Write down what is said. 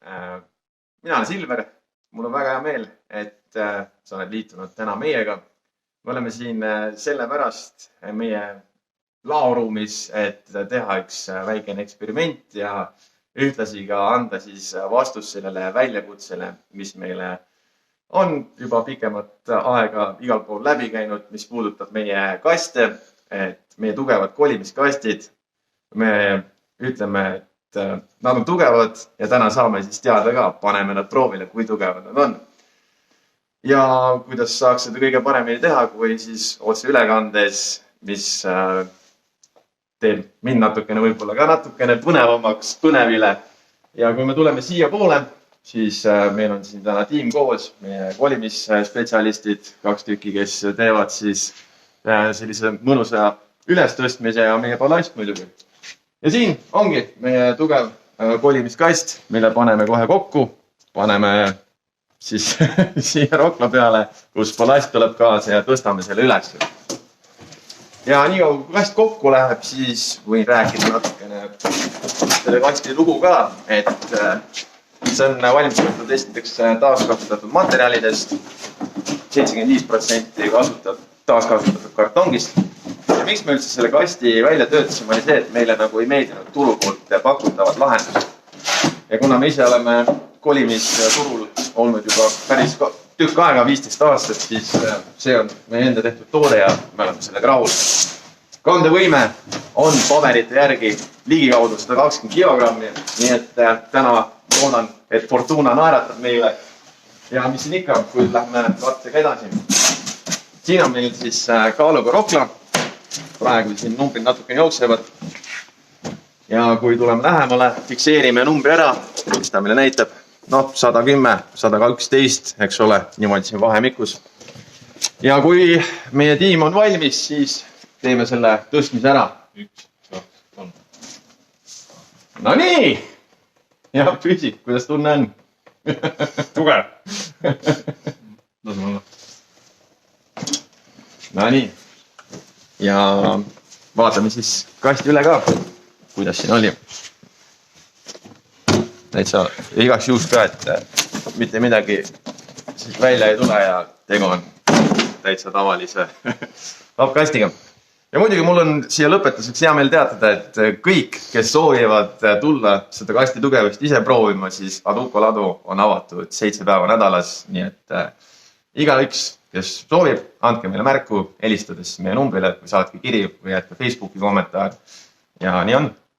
Mina olen Silver, mul on väga hea meel, et sa oled liitunud täna meiega. Me oleme siin sellepärast meie laoruumis, et teha üks väikene eksperiment ja ühtlasi ka anda siis vastus sellele väljakutsele, mis meile on juba pikemat aega igal pool läbi käinud, mis puudutab meie kaste, et meie tugevad kolimiskastid. Me ütleme, et nad on tugevad ja täna saame siis teada ka, paneme nad proovile, kui tugevad nad on. Ja kuidas saaks seda kõige paremini teha, kui siis otse ülekandes, mis teeb mind natukene, võib-olla ka natukene põnevamaks põnevile. Ja kui me tuleme siia poole, siis meil on siin täna tiim koos, meie kolimisspetsialistid, 2 tükki, kes teevad siis sellise mõnusa ülestõstmise ja meie ballast muidugi. Ja siin ongi meie tugev kolimiskast, mille paneme kohe kokku. Paneme siis siia rokla peale, kus ballast tuleb kaasa ja tõstame selle üles. Ja nii kui kast kokku läheb, siis võin rääkida natukene selle kasti lugu ka, et see on valmistatud esiteks taaskasutatud materjalidest, 75% taaskasutatud kartongist. Ja miks me üldse selle kasti välja töötasime, oli see, et meile nagu ei meeldinud turu poolt pakutavad lahendused. Ja kuna me ise oleme kolimisturul olnud juba päris tükk aega, 15 aastat, siis see on meie enda tehtud toode ja me oleme sellega rahul. Kandevõime on paberite järgi ligikaudu 120 kilogrammi, nii et täna loodan, et Fortuna naeratab meile. Ja mis siin ikka, kui lähme kattega edasi. Siin on meil siis kaaluga rokla. Praegu siin numbrid natuke jooksevad. Ja kui tuleme lähemale, fikseerime numbri ära, mis ta meile näitab. 110, 111, eks ole, niimoodi siin vahemikus. Ja kui meie tiim on valmis, siis teeme selle tõstmise ära. 1, 2, 3. No nii! Ja püsi, kuidas tunne on? Tugev. Laseme olla. No nii. Ja vaatame siis kasti üle ka, kuidas siin oli. Täitsa igaks juhus ka, et mitte midagi siis välja ei tule ja tegu on täitsa tavalise lappkastiga. Ja muidugi mul on siia lõpetuseks hea meel teatada, et kõik, kes soovivad tulla seda kasti tugevust ise proovima, siis Aduko ladu on avatud 7 päeva nädalas, nii et igaüks, kes soovib, andke meile märku, helistades meie numbrile või saatke kiri või jätke Facebooki kommentaar. Ja nii on.